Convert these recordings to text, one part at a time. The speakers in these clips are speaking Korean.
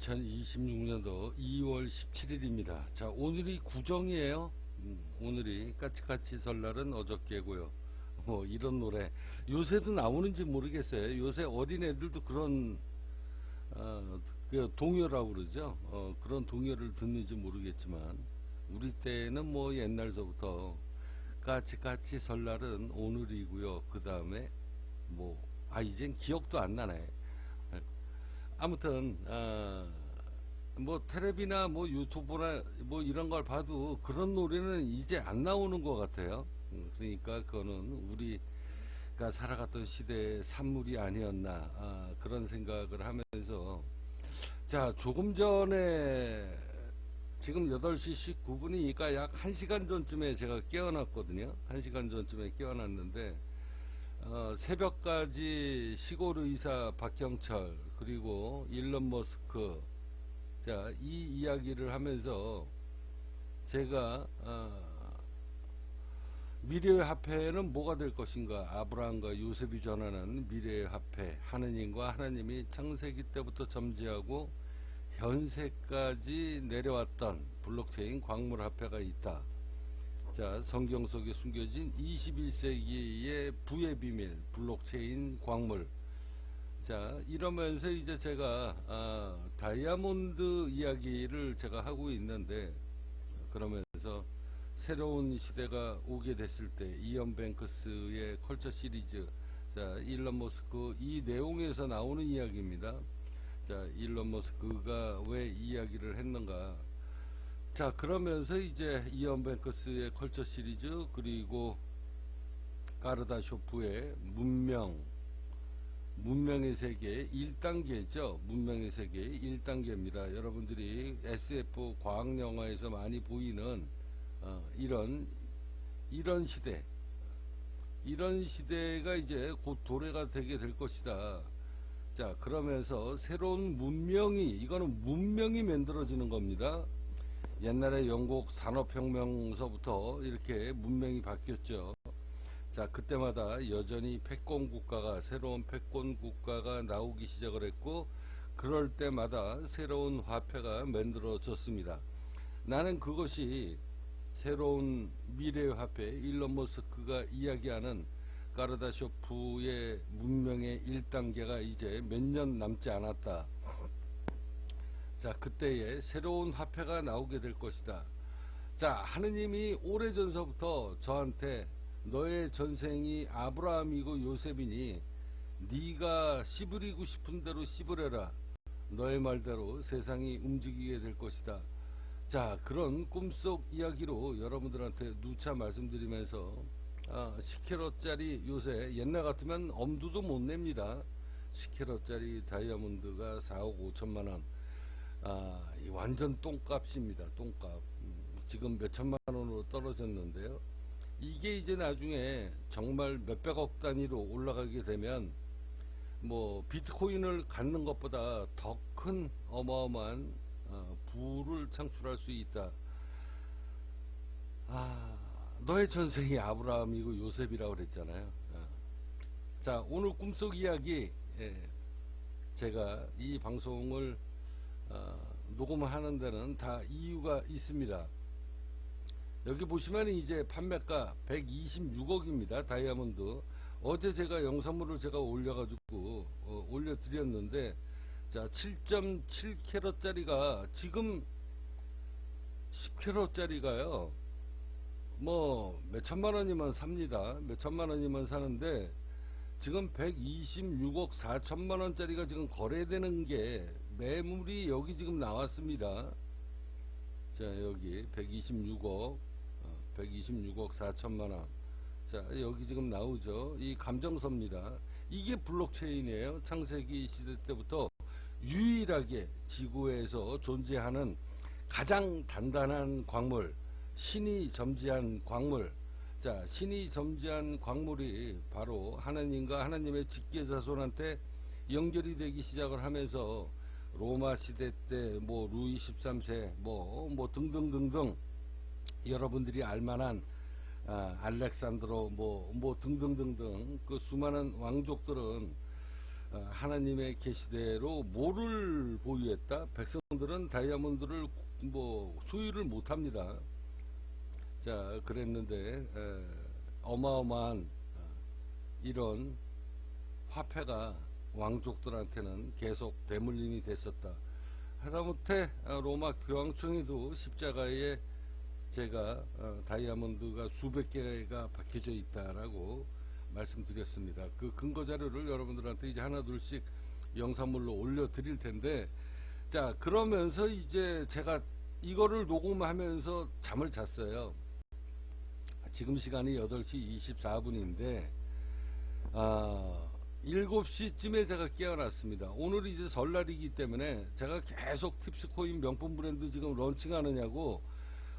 2026년도 2월 17일입니다. 자, 오늘이 구정이에요. 오늘이 까치까치 설날은 어저께고요. 뭐 이런 노래 요새도 나오는지 모르겠어요. 요새 어린애들도 그런 그 동요라고 그러죠. 그런 동요를 듣는지 모르겠지만 우리 때는 뭐 옛날서부터 까치까치 설날은 오늘이고요. 그 다음에 뭐 이젠 기억도 안 나네. 아무튼 뭐 텔레비나 뭐 유튜브나 뭐 이런 걸 봐도 그런 노래는 이제 안 나오는 것 같아요. 그러니까 그거는 우리가 살아갔던 시대의 산물이 아니었나 그런 생각을 하면서, 자, 조금 전에 지금 8시 19분이니까 약 1시간 전쯤에 제가 깨어났거든요. 1시간 전쯤에 깨어났는데 새벽까지 시골 의사 박경철 그리고 일론 머스크, 자, 이 이야기를 하면서 제가 미래의 화폐는 뭐가 될 것인가, 아브라함과 요셉이 전하는 미래의 화폐, 하느님과 하나님이 창세기 때부터 점지하고 현세까지 내려왔던 블록체인 광물 화폐가 있다. 자, 성경 속에 숨겨진 21세기의 부의 비밀, 블록체인 광물. 자, 이러면서 이제 제가 다이아몬드 이야기를 제가 하고 있는데, 그러면서 새로운 시대가 오게 됐을 때 이언 뱅크스의 컬처 시리즈, 자, 일론 머스크 이 내용에서 나오는 이야기입니다. 자, 일론 머스크가 왜 이야기를 했는가. 자, 그러면서 이제 이언 뱅크스의 컬처 시리즈 그리고 가르다 쇼프의 문명의 세계 1단계죠. 문명의 세계 1단계입니다. 여러분들이 SF 과학 영화에서 많이 보이는 이런 시대, 이런 시대가 이제 곧 도래가 되게 될 것이다. 자, 그러면서 새로운 문명이, 이거는 문명이 만들어지는 겁니다. 옛날에 영국 산업혁명서부터 이렇게 문명이 바뀌었죠. 자, 그때마다 여전히 패권 국가가, 새로운 패권 국가가 나오기 시작을 했고, 그럴 때마다 새로운 화폐가 만들어졌습니다. 나는 그것이 새로운 미래의 화폐, 일론 머스크가 이야기하는 가르다 쇼프의 문명의 1단계가 이제 몇 년 남지 않았다. 자, 그때에 새로운 화폐가 나오게 될 것이다. 자, 하느님이 오래전서부터 저한테 너의 전생이 아브라함이고 요셉이니 네가 씨부리고 싶은 대로 씨부려라. 너의 말대로 세상이 움직이게 될 것이다. 자, 그런 꿈속 이야기로 여러분들한테 누차 말씀드리면서 10캐럿짜리 요새 옛날 같으면 엄두도 못 냅니다. 10캐럿짜리 다이아몬드가 4억 5천만 원. 완전 똥값입니다. 똥값. 지금 몇 천만 원으로 떨어졌는데요. 이게 이제 나중에 정말 몇백억 단위로 올라가게 되면 뭐 비트코인을 갖는 것보다 더 큰 어마어마한 부를 창출할 수 있다. 너의 전생이 아브라함이고 요셉이라고 그랬잖아요. 자, 오늘 꿈속 이야기, 제가 이 방송을 녹음을 하는 데는 다 이유가 있습니다. 여기 보시면 이제 판매가 126억입니다. 다이아몬드. 어제 제가 영상물을 제가 올려가지고 올려드렸는데, 자, 7.7캐럿짜리가 지금 10캐럿짜리가요 뭐 몇천만 원이면 삽니다. 몇천만 원이면 사는데 지금 126억 4천만 원짜리가 지금 거래되는 게, 매물이 여기 지금 나왔습니다. 자, 여기 126억 4천만 원. 자, 여기 지금 나오죠. 이 감정서입니다. 이게 블록체인이에요. 창세기 시대 때부터 유일하게 지구에서 존재하는 가장 단단한 광물, 신이 점지한 광물. 자, 신이 점지한 광물이 바로 하나님과 하나님의 직계자손한테 연결이 되기 시작을 하면서 로마 시대 때 뭐 루이 13세 뭐 등등등등 여러분들이 알만한 알렉산드로 뭐 등등등등 그 수많은 왕족들은 하나님의 계시대로 뭐를 보유했다? 백성들은 다이아몬드를 뭐 소유를 못합니다. 자, 그랬는데 어마어마한 이런 화폐가 왕족들한테는 계속 대물림이 됐었다. 하다못해 로마 교황청에도 십자가에 제가 다이아몬드가 수백 개가 박혀져 있다라고 말씀드렸습니다. 그 근거 자료를 여러분들한테 이제 하나 둘씩 영상물로 올려 드릴 텐데, 자, 그러면서 이제 제가 이거를 녹음하면서 잠을 잤어요. 지금 시간이 8시 24분인데 7시쯤에 제가 깨어났습니다. 오늘 이제 설날이기 때문에 제가 계속 팁스코인 명품 브랜드 지금 런칭하느냐고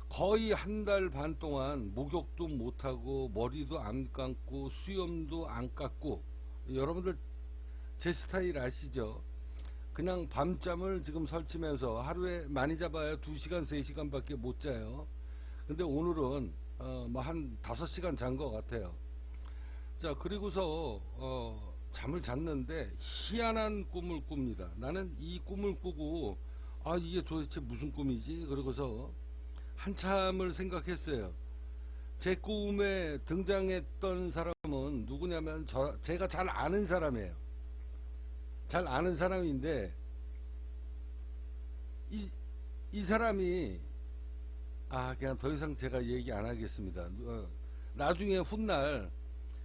거의 한 달 반 동안 목욕도 못하고 머리도 안 감고 수염도 안 깎고, 여러분들 제 스타일 아시죠? 그냥 밤잠을 지금 설치면서 하루에 많이 잡아야 2시간 3시간 밖에 못 자요. 근데 오늘은 뭐 한 5시간 잔 것 같아요. 자, 그리고서 잠을 잤는데 희한한 꿈을 꿉니다. 나는 이 꿈을 꾸고 이게 도대체 무슨 꿈이지? 그러고서 한참을 생각했어요. 제 꿈에 등장했던 사람은 누구냐면 제가 잘 아는 사람이에요. 잘 아는 사람인데 이 사람이 그냥 더 이상 제가 얘기 안 하겠습니다. 나중에 훗날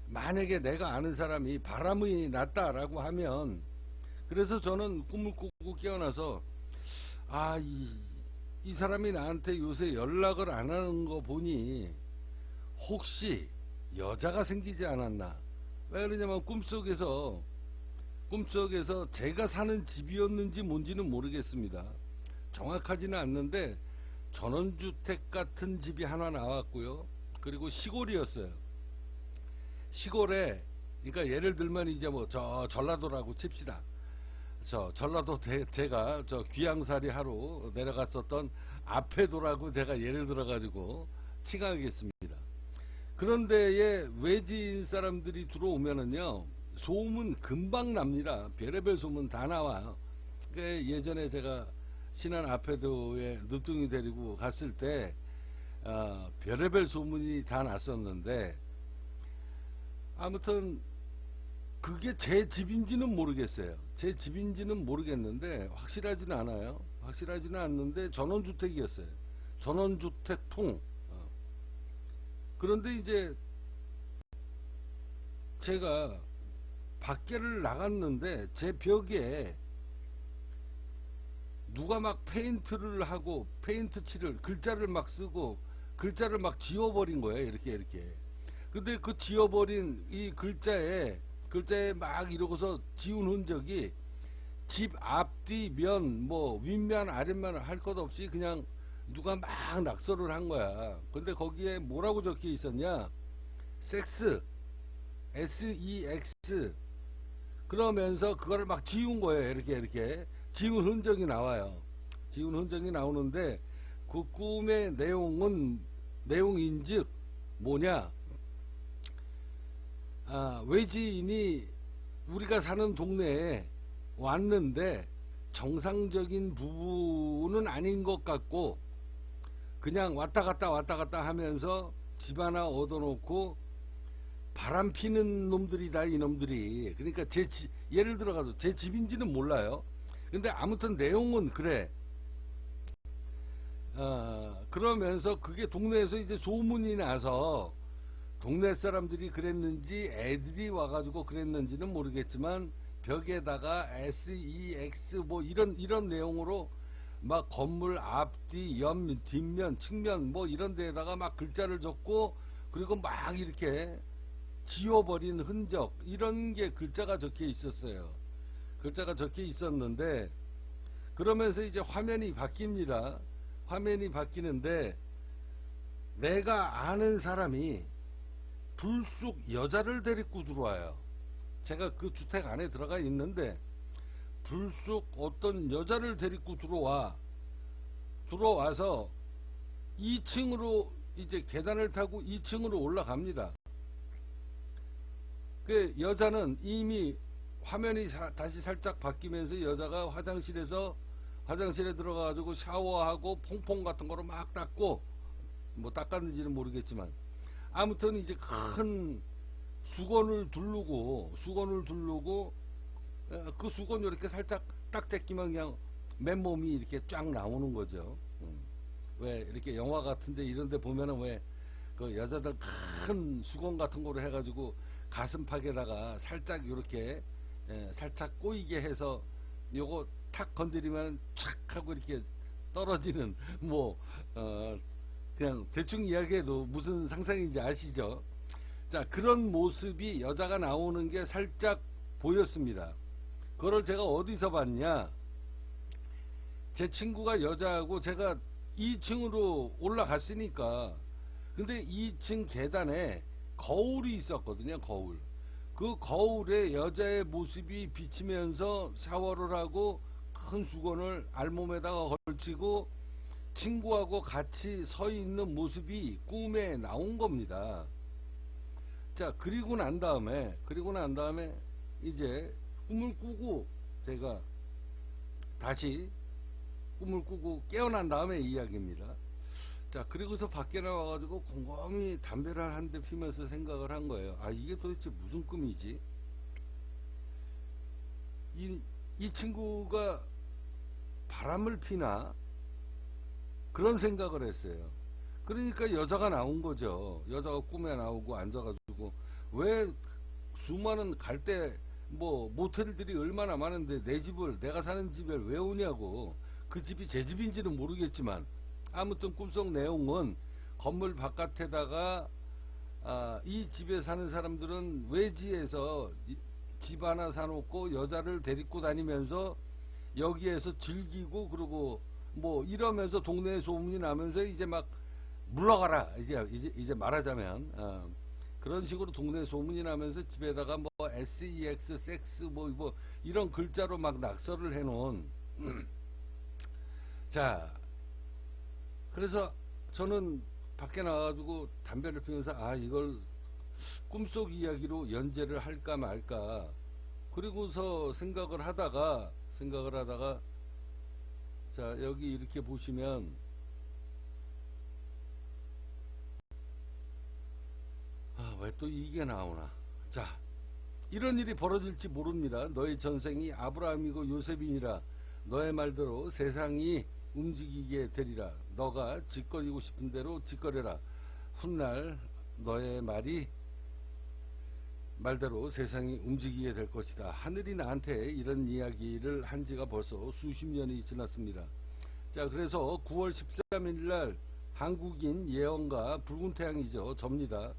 만약에 내가 아는 사람이 바람이 났다라고 하면, 그래서 저는 꿈을 꾸고 깨어나서 이 사람이 나한테 요새 연락을 안 하는 거 보니 혹시 여자가 생기지 않았나. 왜 그러냐면 꿈속에서 제가 사는 집이었는지 뭔지는 모르겠습니다. 정확하지는 않는데 전원주택 같은 집이 하나 나왔고요. 그리고 시골이었어요. 시골에, 그러니까 예를 들면 이제 뭐 저 전라도라고 칩시다. 저 전라도 제가 저 귀양살이 하러 내려갔었던 아페도라고 제가 예를 들어 가지고 칭하겠습니다. 그런데에 외지인 사람들이 들어오면은요, 소문 금방 납니다. 별의별 소문 다 나와요. 예전에 제가 신안 아페도에 늦둥이 데리고 갔을 때 별의별 소문이 다 났었는데, 아무튼 그게 제 집인지는 모르겠어요. 제 집인지는 모르겠는데 확실하지는 않아요. 확실하지는 않는데 전원주택이었어요. 전원주택풍. 그런데 이제 제가 밖에를 나갔는데 제 벽에 누가 막 페인트를 하고 페인트 칠을 글자를 막 쓰고 글자를 막 지워버린 거예요. 이렇게. 근데 그 지워버린 이 글자에 막 이러고서 지운 흔적이 집 앞뒤 면 뭐 윗면 아랫면 할 것 없이 그냥 누가 막 낙서를 한 거야. 근데 거기에 뭐라고 적혀 있었냐? 섹스, SEX. 그러면서 그거를 막 지운 거예요. 이렇게 지운 흔적이 나와요. 지운 흔적이 나오는데 그 꿈의 내용인즉 뭐냐? 외지인이 우리가 사는 동네에 왔는데 정상적인 부부는 아닌 것 같고 그냥 왔다 갔다 하면서 집 하나 얻어놓고 바람 피는 놈들이다, 이놈들이. 그러니까 예를 들어가서 제 집인지는 몰라요. 근데 아무튼 내용은 그래. 그러면서 그게 동네에서 이제 소문이 나서 동네 사람들이 그랬는지 애들이 와가지고 그랬는지는 모르겠지만 벽에다가 SEX 뭐 이런 내용으로 막 건물 앞뒤 옆 뒷면 측면 뭐 이런 데에다가 막 글자를 적고 그리고 막 이렇게 지워버린 흔적, 이런 게 글자가 적혀 있었어요. 글자가 적혀 있었는데 그러면서 이제 화면이 바뀝니다. 화면이 바뀌는데 내가 아는 사람이 불쑥 여자를 데리고 들어와요. 제가 그 주택 안에 들어가 있는데 불쑥 어떤 여자를 데리고 들어와서 2층으로 이제 계단을 타고 2층으로 올라갑니다. 그 여자는 이미 화면이 다시 살짝 바뀌면서 여자가 화장실에 들어가가지고 샤워하고 퐁퐁 같은 거로 막 닦고, 뭐 닦았는지는 모르겠지만 아무튼 이제 큰 수건을 두르고 그 수건 이렇게 살짝 딱 제끼면 그냥 맨몸이 이렇게 쫙 나오는 거죠. 왜 이렇게 영화 같은데 이런데 보면은 왜 그 여자들 큰 수건 같은 거로 해가지고 가슴팍에다가 살짝 이렇게 살짝 꼬이게 해서 요거 탁 건드리면 촥 하고 이렇게 떨어지는 뭐 그냥 대충 이야기해도 무슨 상상인지 아시죠? 자, 그런 모습이 여자가 나오는 게 살짝 보였습니다. 그걸 제가 어디서 봤냐? 제 친구가 여자하고 제가 2층으로 올라갔으니까, 근데 2층 계단에 거울이 있었거든요. 거울. 그 거울에 여자의 모습이 비치면서 샤워를 하고 큰 수건을 알몸에다가 걸치고 친구하고 같이 서 있는 모습이 꿈에 나온 겁니다. 자, 그리고 난 다음에 이제 꿈을 꾸고, 제가 다시 꿈을 꾸고 깨어난 다음에 이야기입니다. 자, 그리고서 밖에 나와가지고 곰곰이 담배를 한 대 피면서 생각을 한 거예요. 아, 이게 도대체 무슨 꿈이지? 이 친구가 바람을 피나? 그런 생각을 했어요. 그러니까 여자가 나온 거죠. 여자가 꿈에 나오고 앉아가지고, 왜 수많은 갈 때 뭐 모텔들이 얼마나 많은데 내가 사는 집에 왜 오냐고. 그 집이 제 집인지는 모르겠지만 아무튼 꿈속 내용은 건물 바깥에다가 이 집에 사는 사람들은 외지에서 집 하나 사놓고 여자를 데리고 다니면서 여기에서 즐기고, 그러고 뭐 이러면서 동네에 소문이 나면서 이제 막 물러가라, 이제 말하자면 그런 식으로 동네 소문이 나면서 집에다가 뭐 SEX 섹스 뭐 이런 글자로 막 낙서를 해놓은 자, 그래서 저는 밖에 나가지고 담배를 피면서 이걸 꿈속 이야기로 연재를 할까 말까, 그리고서 생각을 하다가 자, 여기 이렇게 보시면 왜 또 이게 나오나. 자, 이런 일이 벌어질지 모릅니다. 너의 전생이 아브라함이고 요셉이니라. 너의 말대로 세상이 움직이게 되리라. 너가 짓거리고 싶은 대로 짓거려라. 훗날 너의 말대로 세상이 움직이게 될 것이다. 하늘이 나한테 이런 이야기를 한 지가 벌써 수십 년이 지났습니다. 자, 그래서 9월 13일 날 한국인 예언가 붉은 태양이죠. 접니다.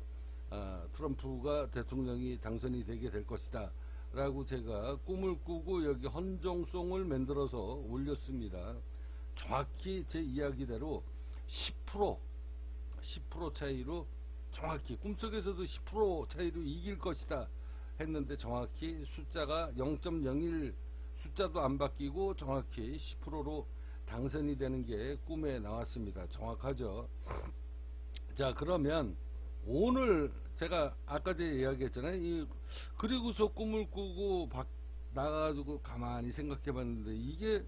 트럼프가 대통령이 당선이 되게 될 것이다 라고 제가 꿈을 꾸고 여기 헌정송을 만들어서 올렸습니다. 정확히 제 이야기대로 10% 차이로, 정확히 꿈속에서도 10% 차이로 이길 것이다 했는데, 정확히 숫자가 0.01 숫자도 안 바뀌고 정확히 10%로 당선이 되는 게 꿈에 나왔습니다. 정확하죠? 자, 그러면 오늘 제가 아까 제가 이야기했잖아요. 그리고서 꿈을 꾸고 나가가지고 가만히 생각해 봤는데, 이게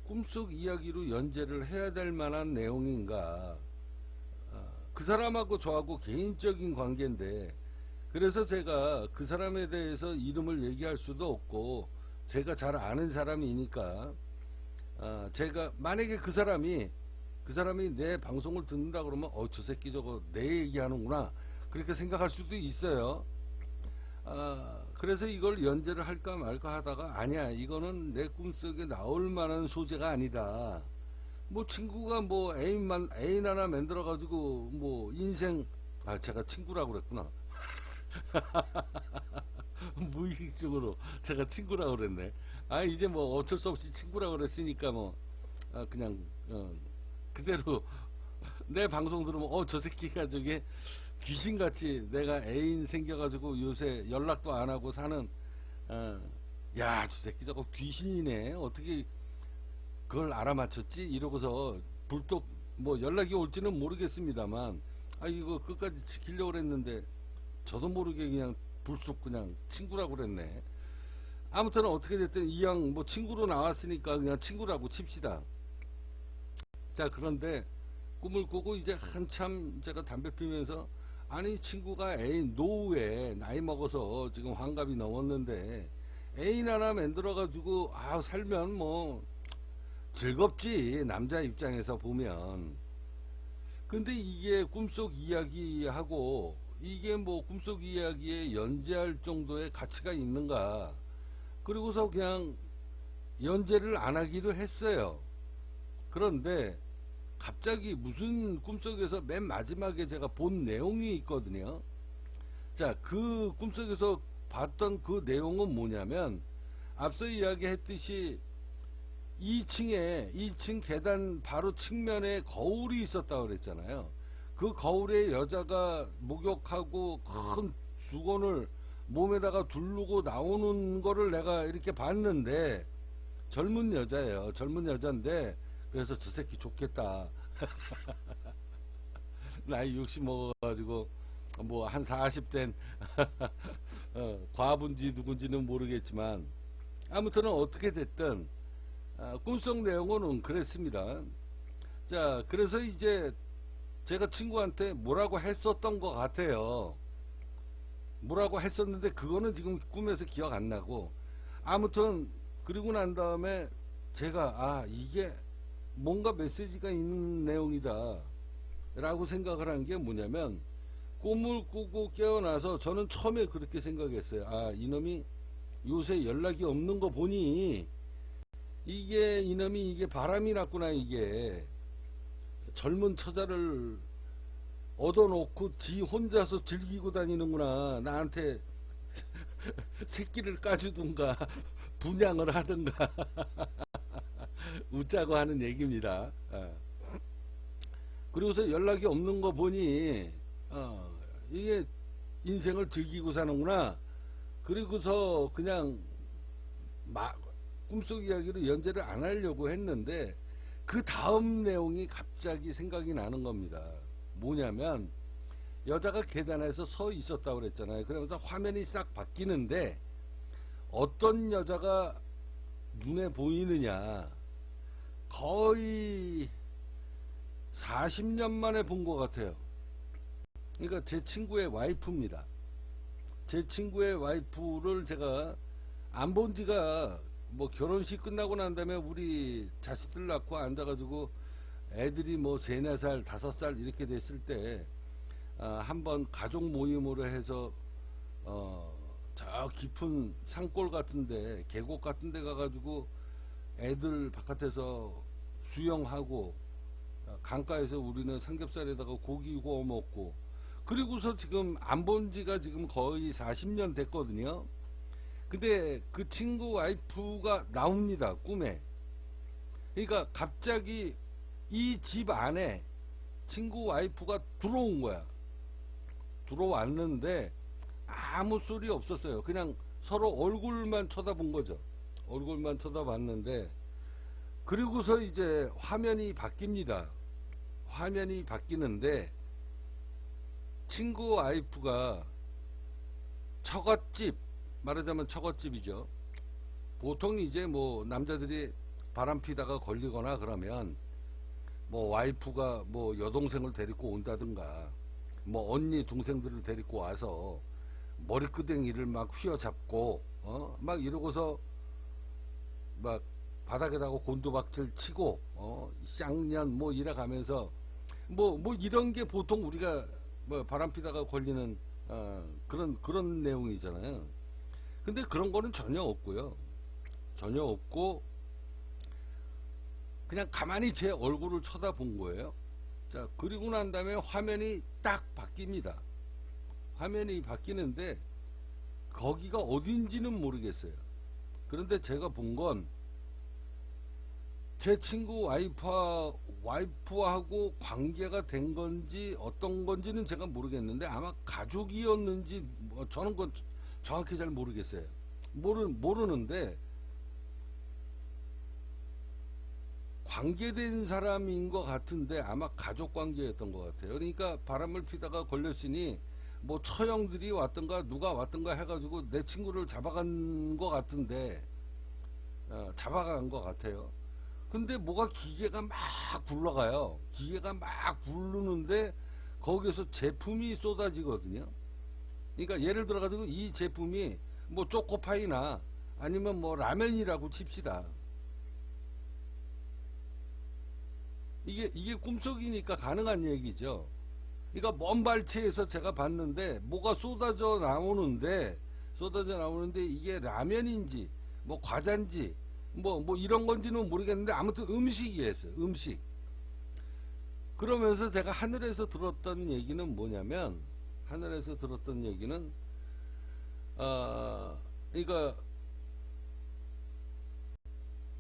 꿈속 이야기로 연재를 해야 될 만한 내용인가. 그 사람하고 저하고 개인적인 관계인데, 그래서 제가 그 사람에 대해서 이름을 얘기할 수도 없고, 제가 잘 아는 사람이니까, 제가 만약에 그 사람이 내 방송을 듣는다 그러면 저 새끼 저거 내 얘기하는구나, 그렇게 생각할 수도 있어요. 그래서 이걸 연재를 할까 말까 하다가, 아니야, 이거는 내 꿈속에 나올 만한 소재가 아니다. 뭐 친구가 뭐 애인 하나 만들어 가지고 뭐 인생, 제가 친구라고 그랬구나. 무의식적으로 제가 친구라고 그랬네. 이제 뭐 어쩔 수 없이 친구라고 그랬으니까 뭐 그냥 그대로 내 방송 들으면 저 새끼가 저게 귀신같이 내가 애인 생겨가지고 요새 연락도 안 하고 사는, 야, 저 새끼 저거 귀신이네, 어떻게 그걸 알아맞혔지? 이러고서 불독 뭐 연락이 올지는 모르겠습니다만, 이거 끝까지 지키려고 그랬는데 저도 모르게 그냥 불쑥 그냥 친구라고 그랬네. 아무튼 어떻게 됐든 이왕 뭐 친구로 나왔으니까 그냥 친구라고 칩시다. 자, 그런데 꿈을 꾸고 이제 한참 제가 담배 피면서, 아니 친구가 애인 노후에 나이 먹어서 지금 환갑이 넘었는데 애인 하나 만들어 가지고 살면 뭐 즐겁지, 남자 입장에서 보면. 근데 이게 꿈속 이야기하고 이게 뭐 꿈속 이야기에 연재할 정도의 가치가 있는가. 그리고서 그냥 연재를 안 하기로 했어요. 그런데 갑자기 무슨 꿈속에서 맨 마지막에 제가 본 내용이 있거든요. 자, 그 꿈속에서 봤던 그 내용은 뭐냐면, 앞서 이야기했듯이 2층 계단 바로 측면에 거울이 있었다고 그랬잖아요. 그 거울에 여자가 목욕하고 큰 수건을 몸에다가 두르고 나오는 거를 내가 이렇게 봤는데, 젊은 여자예요. 젊은 여자인데, 그래서 저 새끼 좋겠다. 나이 60 먹어가지고 뭐 한 40된 과부인지 누군지는 모르겠지만, 아무튼 어떻게 됐든 꿈속 내용은 그랬습니다. 자, 그래서 이제 제가 친구한테 뭐라고 했었던 것 같아요. 뭐라고 했었는데 그거는 지금 꿈에서 기억 안 나고, 아무튼 그리고 난 다음에 제가 이게 뭔가 메시지가 있는 내용이다 라고 생각을 한 게 뭐냐면, 꿈을 꾸고 깨어나서 저는 처음에 그렇게 생각했어요. 이놈이 요새 연락이 없는 거 보니 이놈이 바람이 났구나. 이게 젊은 처자를 얻어놓고 지 혼자서 즐기고 다니는구나. 나한테 새끼를 까주든가 분양을 하든가 웃자고 하는 얘기입니다. 그리고서 연락이 없는 거 보니 이게 인생을 즐기고 사는구나. 그리고서 그냥 꿈속 이야기로 연재를 안 하려고 했는데, 그 다음 내용이 갑자기 생각이 나는 겁니다. 뭐냐면, 여자가 계단에서 서 있었다고 그랬잖아요. 그러면서 화면이 싹 바뀌는데 어떤 여자가 눈에 보이느냐, 거의 40년 만에 본 것 같아요. 그러니까 제 친구의 와이프입니다. 제 친구의 와이프를 제가 안 본 지가, 뭐 결혼식 끝나고 난 다음에 우리 자식들 낳고 앉아가지고 애들이 뭐 3, 4살, 5살 이렇게 됐을 때 한번 가족 모임으로 해서 저 깊은 산골 같은데, 계곡 같은데 가가지고 애들 바깥에서 수영하고, 강가에서 우리는 삼겹살에다가 고기 구워 먹고, 그리고서 지금 안 본 지가 지금 거의 40년 됐거든요. 근데 그 친구 와이프가 나옵니다, 꿈에. 그러니까 갑자기 이 집 안에 친구 와이프가 들어온 거야. 들어왔는데 아무 소리 없었어요. 그냥 서로 얼굴만 쳐다본 거죠. 얼굴만 쳐다봤는데, 그리고서 이제 화면이 바뀝니다. 화면이 바뀌는데 친구 와이프가 처갓집, 말하자면 처갓집이죠. 보통 이제 뭐 남자들이 바람 피다가 걸리거나 그러면 뭐 와이프가 뭐 여동생을 데리고 온다든가, 뭐 언니 동생들을 데리고 와서 머리끄댕이를 막 휘어잡고 막 이러고서 막 바닥에다가 곤두박질 치고 쌍년 뭐 이래가면서 뭐 이런 게 보통 우리가 뭐 바람피다가 걸리는 그런 내용이잖아요. 근데 그런 거는 전혀 없고요. 전혀 없고 그냥 가만히 제 얼굴을 쳐다본 거예요. 자, 그리고 난 다음에 화면이 딱 바뀝니다. 화면이 바뀌는데 거기가 어딘지는 모르겠어요. 그런데 제가 본 건 제 친구 와이프하고 관계가 된 건지 어떤 건지는 제가 모르겠는데, 아마 가족이었는지 뭐 저는 그건 정확히 잘 모르겠어요. 모르는데 관계된 사람인 것 같은데 아마 가족 관계였던 것 같아요. 그러니까 바람을 피다가 걸렸으니 뭐 처형들이 왔던가 누가 왔던가 해가지고 내 친구를 잡아간 것 같은데, 잡아간 것 같아요. 근데 뭐가 기계가 막 굴러가요. 기계가 막 굴르는데 거기서 제품이 쏟아지거든요. 그러니까 예를 들어 가지고 이 제품이 뭐 초코파이나 아니면 뭐 라면이라고 칩시다. 이게 꿈속이니까 가능한 얘기죠. 그러니까 먼 발치에서 제가 봤는데 뭐가 쏟아져 나오는데 이게 라면인지 뭐 과자인지 뭐 이런 건지는 모르겠는데 아무튼 음식이었어요. 음식. 그러면서 제가 하늘에서 들었던 얘기는 뭐냐면, 하늘에서 들었던 얘기는 그러니까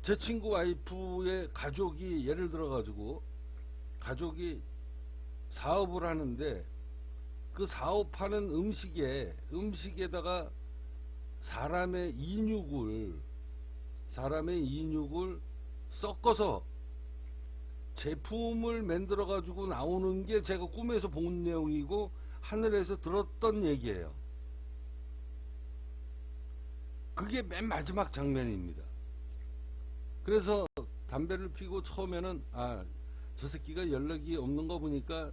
제 친구 와이프의 가족이 예를 들어 가지고 가족이 사업을 하는데 그 사업하는 음식에다가 사람의 인육을 섞어서 제품을 만들어 가지고 나오는 게 제가 꿈에서 본 내용이고 하늘에서 들었던 얘기예요. 그게 맨 마지막 장면입니다. 그래서 담배를 피고 처음에는 저 새끼가 연락이 없는 거 보니까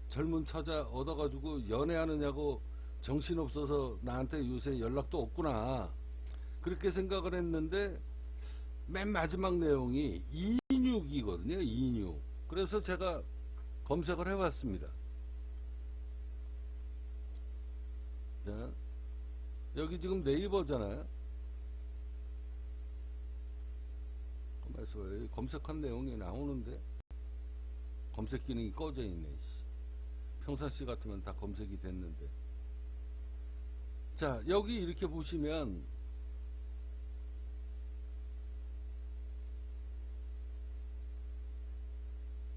젊은 처자 얻어가지고 연애하느냐고 정신없어서 나한테 요새 연락도 없구나, 그렇게 생각을 했는데 맨 마지막 내용이 인육이거든요. 인육. 그래서 제가 검색을 해봤습니다. 자, 여기 지금 네이버잖아요. 검색한 내용이 나오는데 검색 기능이 꺼져 있네. 평상시 같으면 다 검색이 됐는데. 자, 여기 이렇게 보시면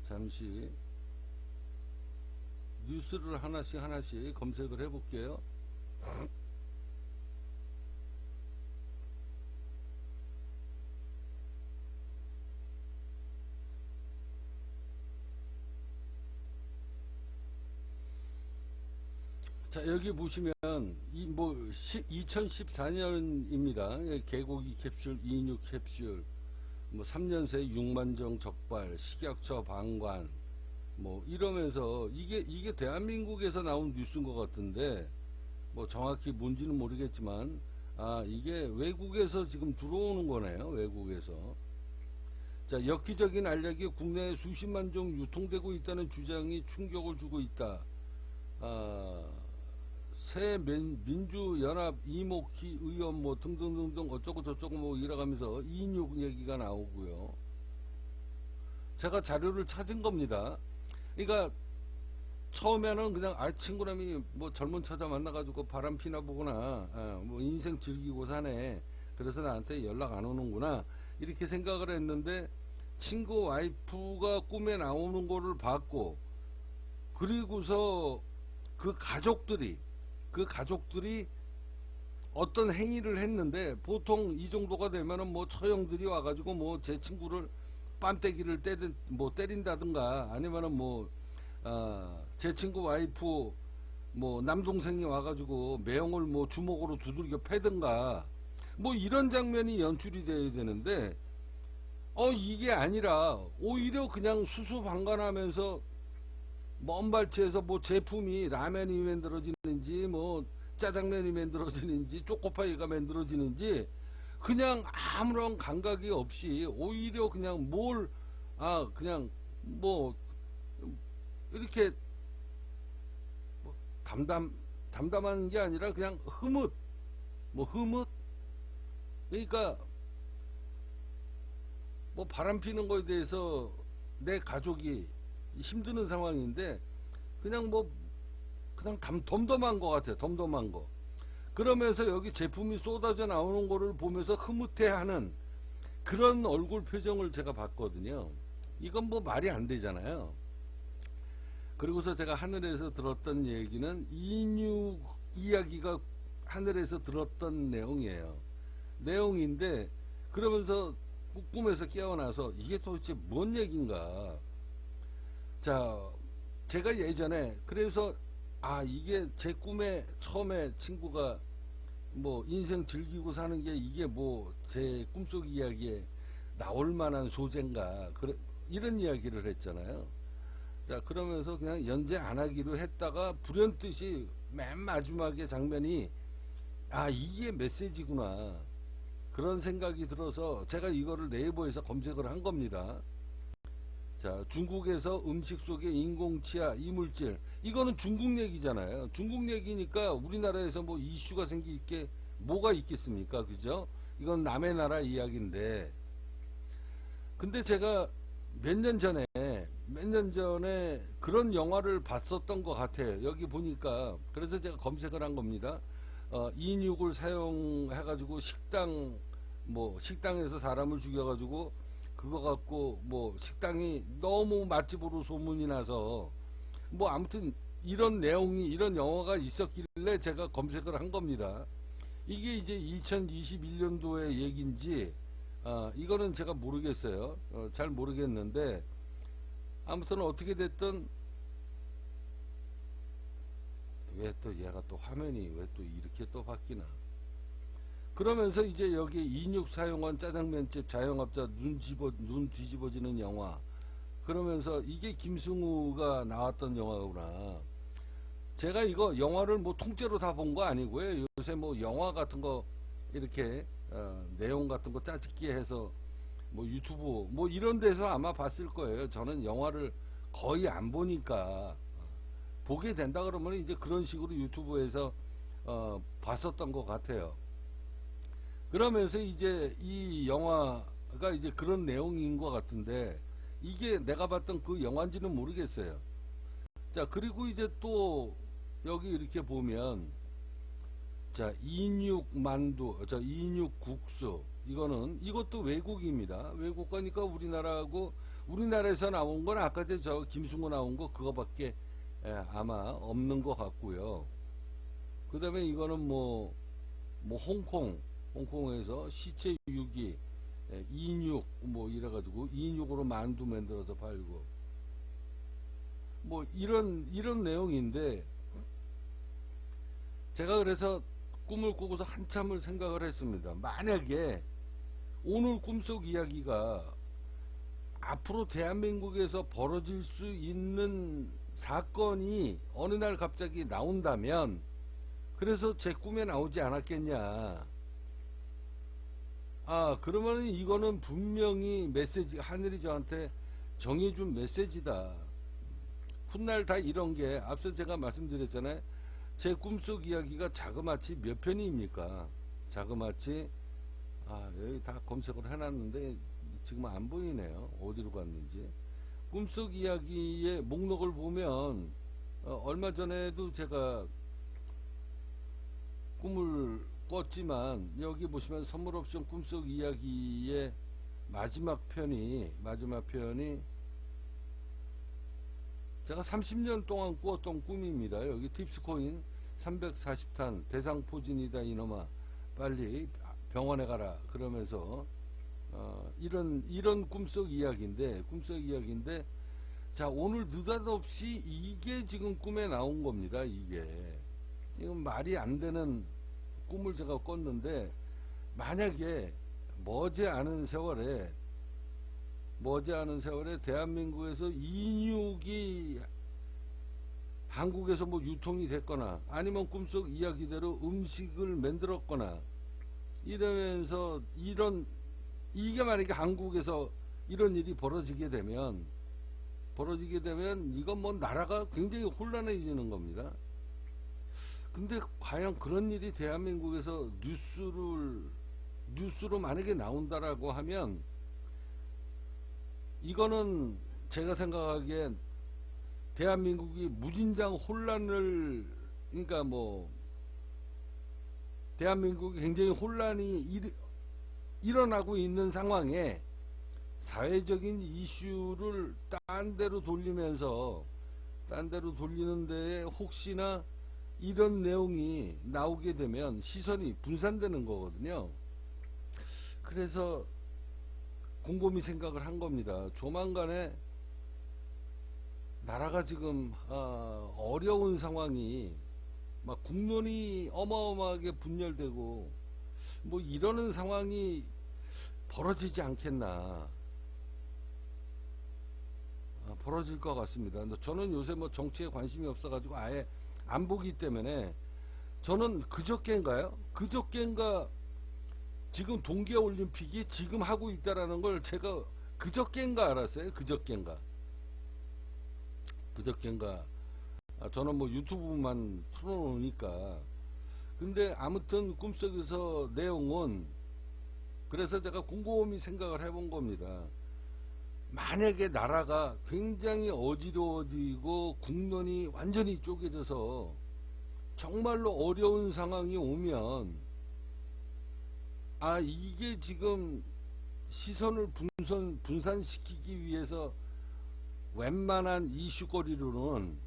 잠시 뉴스를 하나씩 검색을 해볼게요. 자, 여기 보시면 이 뭐 2014년입니다. 개고기 캡슐, 인육 캡슐, 뭐 3년 새 6만 정 적발, 식약처 방관, 뭐 이러면서 이게 대한민국에서 나온 뉴스인 것 같은데, 뭐 정확히 뭔지는 모르겠지만 이게 외국에서 지금 들어오는 거네요. 외국에서. 자, 엽기적인 알약이 국내에 수십만 종 유통되고 있다는 주장이 충격을 주고 있다. 새 민주연합 이목희 의원 뭐 등등등등 어쩌고 저쩌고 뭐 이래가면서 인육 얘기가 나오고요. 제가 자료를 찾은 겁니다. 그러니까 처음에는 그냥 친구람이 뭐 젊은 처자 만나가지고 바람 피나 보구나, 뭐 인생 즐기고 사네, 그래서 나한테 연락 안 오는구나, 이렇게 생각을 했는데 친구 와이프가 꿈에 나오는 거를 봤고, 그리고서 그 가족들이 어떤 행위를 했는데, 보통 이 정도가 되면은 뭐 처형들이 와가지고 뭐 제 친구를 뺨때기를 때린다든가 아니면은 뭐 제 친구 와이프 뭐 남동생이 와가지고 매형을 뭐 주먹으로 두들겨 패든가 뭐 이런 장면이 연출이 돼야 되는데 이게 아니라 오히려 그냥 수수방관하면서 먼 발치에서 뭐 제품이 라면이 만들어지는지 뭐 짜장면이 만들어지는지 초코파이가 만들어지는지 그냥 아무런 감각이 없이 오히려 그냥 그냥 뭐 이렇게 뭐 담담한 게 아니라 그냥 흐뭇 그러니까 뭐 바람 피는 거에 대해서 내 가족이 힘드는 상황인데 그냥 덤덤한 것 같아요. 덤덤한 거. 그러면서 여기 제품이 쏟아져 나오는 거를 보면서 흐뭇해하는 그런 얼굴 표정을 제가 봤거든요. 이건 뭐 말이 안 되잖아요. 그리고서 제가 하늘에서 들었던 얘기는 인육 이야기가 하늘에서 들었던 내용인데 그러면서 꿈에서 깨어나서 이게 도대체 뭔 얘기인가. 자, 제가 예전에 그래서 이게 제 꿈에 처음에 친구가 뭐 인생 즐기고 사는 게 이게 뭐 제 꿈속 이야기에 나올 만한 소재인가 이런 이야기를 했잖아요. 자, 그러면서 그냥 연재 안 하기로 했다가 불현듯이 맨 마지막에 장면이 이게 메시지구나 그런 생각이 들어서 제가 이거를 네이버에서 검색을 한 겁니다. 자, 중국에서 음식 속에 인공치아 이물질, 이거는 중국 얘기잖아요. 중국 얘기니까 우리나라에서 뭐 이슈가 생길 게 뭐가 있겠습니까? 그죠? 이건 남의 나라 이야기인데, 근데 제가 몇 년 전에 그런 영화를 봤었던 것 같아요. 여기 보니까. 그래서 제가 검색을 한 겁니다. 인육을 사용해가지고 식당에서 사람을 죽여가지고 그거 갖고 뭐 식당이 너무 맛집으로 소문이 나서 뭐 아무튼 이런 영화가 있었길래 제가 검색을 한 겁니다. 이게 이제 2021년도의 얘기인지 이거는 제가 모르겠어요. 잘 모르겠는데 아무튼 어떻게 됐든 왜 또 얘가 또 화면이 왜 또 이렇게 또 바뀌나. 그러면서 이제 여기 인육 사용한 짜장면집 자영업자 눈 뒤집어지는 영화. 그러면서 이게 김승우가 나왔던 영화구나. 제가 이거 영화를 뭐 통째로 다 본 거 아니고요. 요새 뭐 영화 같은 거 이렇게 내용 같은 거 짜집기 해서 뭐 유튜브 뭐 이런 데서 아마 봤을 거예요. 저는 영화를 거의 안 보니까 보게 된다 그러면 이제 그런 식으로 유튜브에서 봤었던 것 같아요. 그러면서 이제 이 영화가 이제 그런 내용인 것 같은데 이게 내가 봤던 그 영화인지는 모르겠어요. 자, 그리고 이제 또 여기 이렇게 보면 자, 인육만두, 인육국수, 이것도 외국입니다. 외국 거니까 우리나라에서 나온 건 아까 저 김승호 나온 거 그거밖에 아마 없는 것 같고요. 그 다음에 이거는 홍콩에서 시체 유기, 인육, 이래가지고 인육으로 만두 만들어서 팔고, 이런 내용인데, 제가 그래서 꿈을 꾸고서 한참을 생각을 했습니다. 만약에 오늘 꿈속 이야기가 앞으로 대한민국에서 벌어질 수 있는 사건이 어느 날 갑자기 나온다면, 그래서 제 꿈에 나오지 않았겠냐. 그러면 이거는 분명히 메시지, 하늘이 저한테 정해준 메시지다. 훗날 다 이런 게, 앞서 제가 말씀드렸잖아요. 제 꿈속 이야기가 자그마치 몇 편입니까? 자그마치, 여기 다 검색을 해놨는데, 지금 안 보이네요. 어디로 갔는지. 꿈속 이야기의 목록을 보면, 얼마 전에도 제가 꿈을 꿨지만 여기 보시면 선물 옵션 꿈속 이야기의 마지막 편이 제가 30년 동안 꾸었던 꿈입니다. 여기 팁스코인 340탄 대상포진이다 이놈아 빨리 병원에 가라 그러면서 이런 꿈속 이야기인데 자, 오늘 느닷없이 이게 지금 꿈에 나온 겁니다. 이건 말이 안 되는 꿈을 제가 꿨는데, 만약에 머지않은 세월에 대한민국에서 인육이 한국에서 유통이 됐거나 아니면 꿈속 이야기대로 음식을 만들었거나 이러면서 이게 만약에 한국에서 이런 일이 벌어지게 되면 이건 나라가 굉장히 혼란해지는 겁니다. 근데 과연 그런 일이 대한민국에서 뉴스로 만약에 나온다라고 하면 이거는 제가 생각하기엔 대한민국이 무진장 혼란을 그러니까 대한민국이 굉장히 혼란이 일어나고 있는 상황에 사회적인 이슈를 딴 데로 돌리는 데에 혹시나 이런 내용이 나오게 되면 시선이 분산되는 거거든요. 그래서 곰곰이 생각을 한 겁니다. 조만간에 나라가 지금 어려운 상황이 막 국론이 어마어마하게 분열되고 뭐 이러는 상황이 벌어지지 않겠나. 벌어질 것 같습니다. 근데 저는 요새 뭐 정치에 관심이 없어가지고 아예 안 보기 때문에 저는 그저께인가 지금 동계올림픽이 지금 하고 있다라는 걸 제가 그저께인가 알았어요. 그저께인가 저는 뭐 유튜브만 틀어놓으니까. 근데 아무튼 꿈속에서 내용은, 그래서 제가 곰곰이 생각을 해본 겁니다. 만약에 나라가 굉장히 어지러워지고 국론이 완전히 쪼개져서 정말로 어려운 상황이 오면, 이게 지금 시선을 분산시키기 위해서 웬만한 이슈거리로는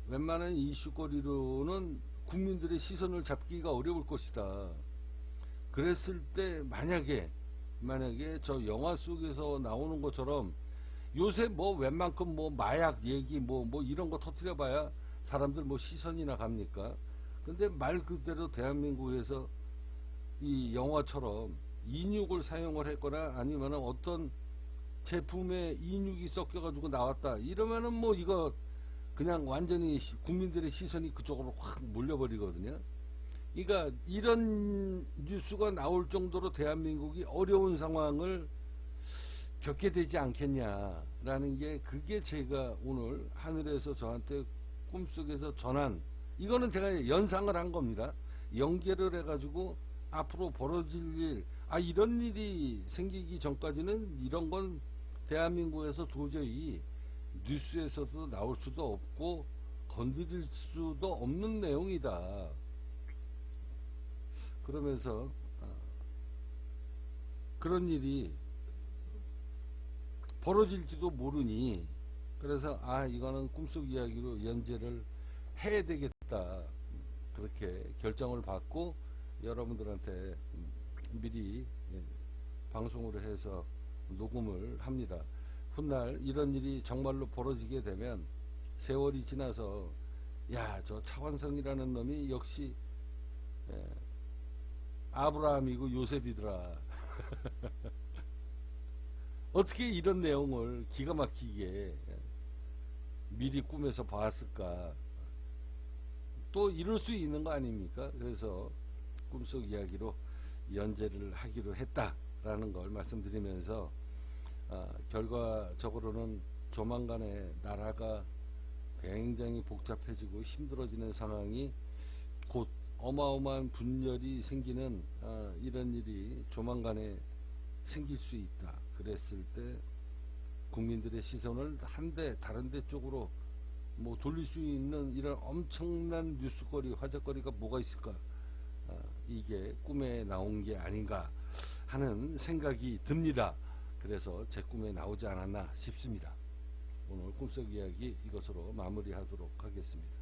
국민들의 시선을 잡기가 어려울 것이다. 그랬을 때 만약에 저 영화 속에서 나오는 것처럼 요새 뭐 웬만큼 뭐 마약 얘기 뭐 이런 거 터뜨려봐야 사람들 뭐 시선이나 갑니까? 근데 말 그대로 대한민국에서 이 영화처럼 인육을 사용을 했거나 아니면 어떤 제품에 인육이 섞여가지고 나왔다 이러면은 뭐 이거 그냥 완전히 국민들의 시선이 그쪽으로 확 몰려버리거든요. 그러니까 이런 뉴스가 나올 정도로 대한민국이 어려운 상황을 겪게 되지 않겠냐라는 게, 그게 제가 오늘 하늘에서 저한테 꿈속에서 전한, 이거는 제가 연상을 한 겁니다. 연계를 해가지고 앞으로 벌어질 일, 이런 일이 생기기 전까지는 이런 건 대한민국에서 도저히 뉴스에서도 나올 수도 없고 건드릴 수도 없는 내용이다. 그러면서 그런 일이 벌어질지도 모르니, 그래서 이거는 꿈속 이야기로 연재를 해야 되겠다, 그렇게 결정을 받고 여러분들한테 미리 방송으로 해서 녹음을 합니다. 훗날 이런 일이 정말로 벌어지게 되면 세월이 지나서 저 차관성이라는 놈이 역시 아브라함이고 요셉이더라. 어떻게 이런 내용을 기가 막히게 미리 꿈에서 봤을까. 또 이럴 수 있는 거 아닙니까? 그래서 꿈속 이야기로 연재를 하기로 했다라는 걸 말씀드리면서, 결과적으로는 조만간에 나라가 굉장히 복잡해지고 힘들어지는 상황이, 곧 어마어마한 분열이 생기는 이런 일이 조만간에 생길 수 있다. 그랬을 때 국민들의 시선을 다른 데 쪽으로 뭐 돌릴 수 있는 이런 엄청난 뉴스거리, 화제거리가 뭐가 있을까? 이게 꿈에 나온 게 아닌가 하는 생각이 듭니다. 그래서 제 꿈에 나오지 않았나 싶습니다. 오늘 꿈속 이야기 이것으로 마무리하도록 하겠습니다.